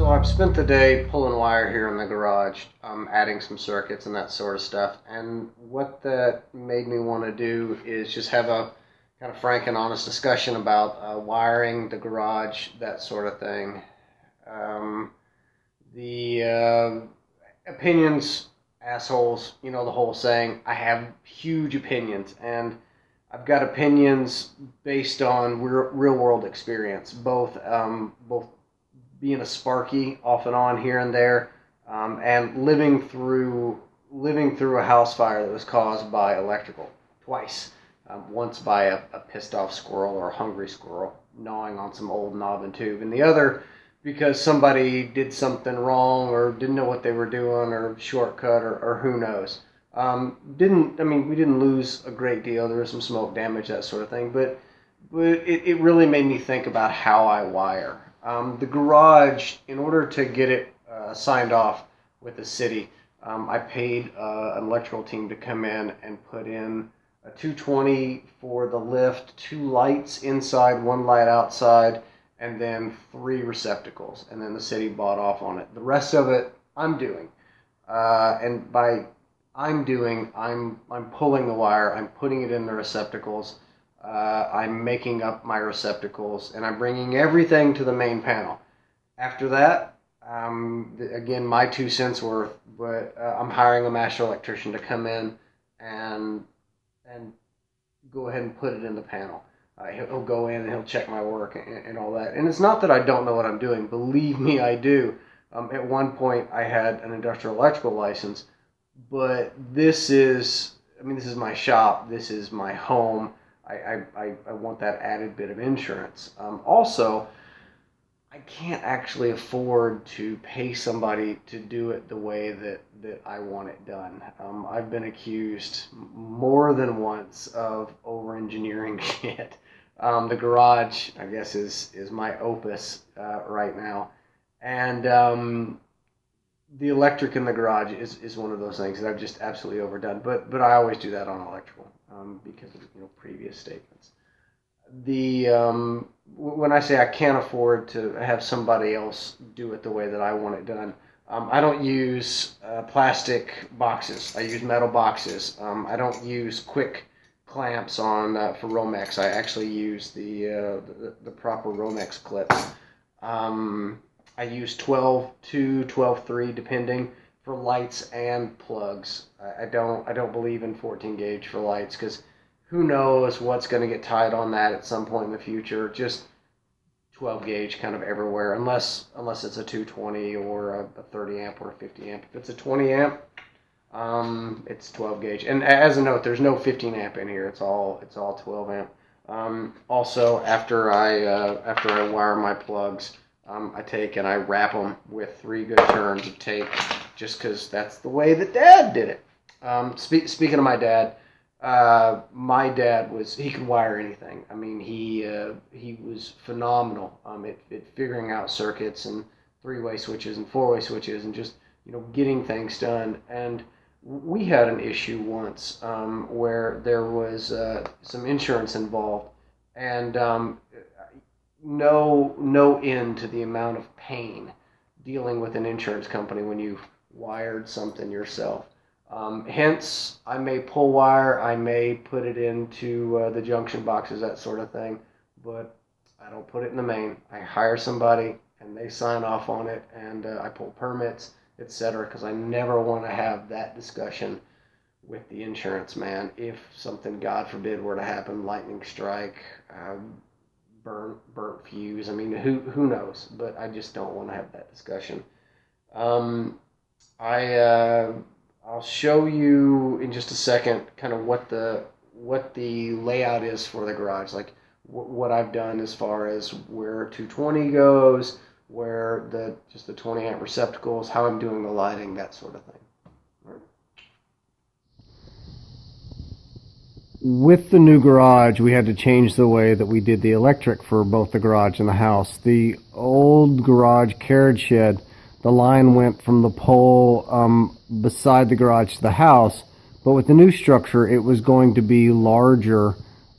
So I've spent the day pulling wire here in the garage, adding some circuits and that sort of stuff. And what that made me want to do is just have a kind of frank and honest discussion about wiring the garage, that sort of thing. The opinions, assholes, you know the whole saying. I have huge opinions, and I've got opinions based on real world experience, both being a Sparky off and on here and there, and living through a house fire that was caused by electrical twice. Once by a pissed off squirrel or a hungry squirrel gnawing on some old knob and tube, and the other because somebody did something wrong or didn't know what they were doing or shortcut or who knows. We didn't lose a great deal. There was some smoke damage, that sort of thing, but it really made me think about how I wire. The garage, in order to get it signed off with the city, I paid an electrical team to come in and put in a 220 for the lift, 2 lights inside, 1 light outside, and then 3 receptacles. And then the city bought off on it. The rest of it, I'm doing. And by I'm pulling the wire, I'm putting it in the receptacles, I'm making up my receptacles, and I'm bringing everything to the main panel. After that, again, my 2 cents worth, but I'm hiring a master electrician to come in and go ahead and put it in the panel. He'll go in and he'll check my work and all that. And it's not that I don't know what I'm doing. Believe me, I do. At one point, I had an industrial electrical license, but this is my shop. This is my home. I want that added bit of insurance. Also, I can't actually afford to pay somebody to do it the way that I want it done. I've been accused more than once of over-engineering shit. The garage, I guess, is my opus right now. And the electric in the garage is one of those things that I've just absolutely overdone. But I always do that on electrical because of previous statements. When I say I can't afford to have somebody else do it the way that I want it done, I don't use plastic boxes. I use metal boxes. I don't use quick clamps on for Romex. I actually use the proper Romex clips. I use 12-2, 12-3, depending, for lights and plugs. I don't believe in 14 gauge for lights because who knows what's going to get tied on that at some point in the future. Just 12 gauge kind of everywhere, unless it's a 220 or a 30 amp or a 50 amp. If it's a 20 amp, it's 12 gauge. And as a note, there's no 15 amp in here. It's all 12 amp. Also, after I wire my plugs, I take and I wrap them with 3 good turns of tape, just because that's the way that Dad did it. Speaking of my dad he could wire anything. I mean, he was phenomenal at figuring out circuits and 3-way switches and 4-way switches and just getting things done. And we had an issue once where there was some insurance involved, and no end to the amount of pain dealing with an insurance company when you've wired something yourself. Hence, I may pull wire, I may put it into the junction boxes, that sort of thing, but I don't put it in the main. I hire somebody, and they sign off on it, and I pull permits, etc., because I never want to have that discussion with the insurance man. If something, God forbid, were to happen, lightning strike, burnt fuse, who knows, but I just don't want to have that discussion. I'll show you in just a second kind of what the layout is for the garage, like what I've done as far as where 220 goes, where the 20 amp receptacles, how I'm doing the lighting, that sort of thing. Right. With the new garage, we had to change the way that we did the electric for both the garage and the house. The old garage carriage shed, the line went from the pole beside the garage to the house, but with the new structure, it was going to be larger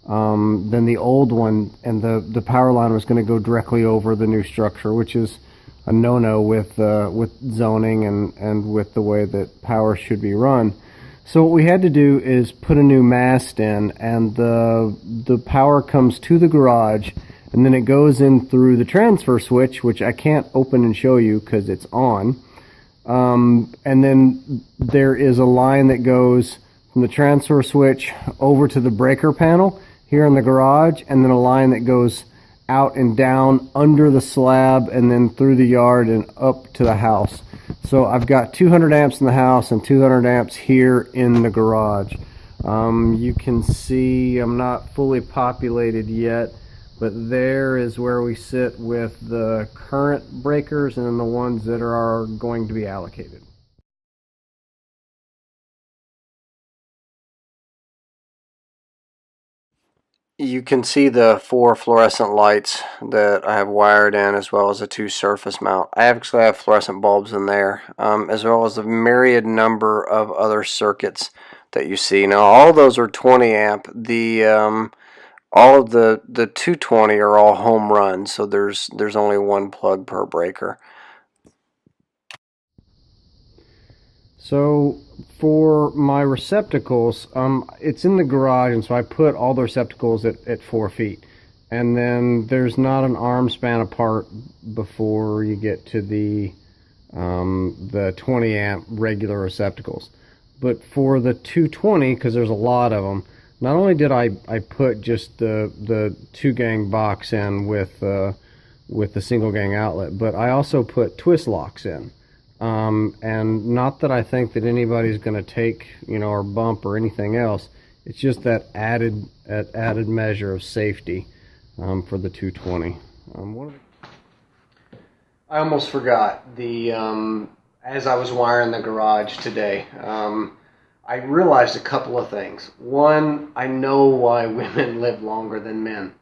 than the old one, and the power line was going to go directly over the new structure, which is a no-no with zoning and with the way that power should be run. So what we had to do is put a new mast in, and the power comes to the garage, and then it goes in through the transfer switch, which I can't open and show you because it's on. And then there is a line that goes from the transfer switch over to the breaker panel here in the garage, and then a line that goes out and down under the slab and then through the yard and up to the house. So I've got 200 amps in the house and 200 amps here in the garage. You can see I'm not fully populated yet, but there is where we sit with the current breakers and then the ones that are going to be allocated. You can see the 4 fluorescent lights that I have wired in, as well as the 2 surface mount. I actually have fluorescent bulbs in there, as well as a myriad number of other circuits that you see. Now all of those are 20 amp. All of the 220 are all home runs, so there's only one plug per breaker. So for my receptacles, it's in the garage, and so I put all the receptacles at 4 feet. And then there's not an arm span apart before you get to the 20 amp regular receptacles. But for the 220, because there's a lot of them, not only did I put just the 2-gang box in with the single gang outlet, but I also put twist locks in. And not that I think that anybody's going to take, or bump or anything else. It's just that added measure of safety for the 220. I almost forgot as I was wiring the garage today. I realized a couple of things. One, I know why women live longer than men.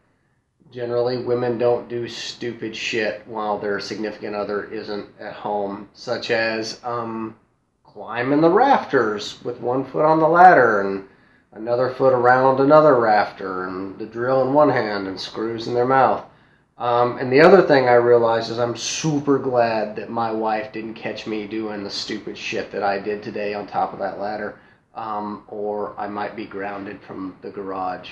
Generally, women don't do stupid shit while their significant other isn't at home, such as climbing the rafters with 1 foot on the ladder and another foot around another rafter, and the drill in one hand and screws in their mouth. And the other thing I realized is I'm super glad that my wife didn't catch me doing the stupid shit that I did today on top of that ladder, or I might be grounded from the garage.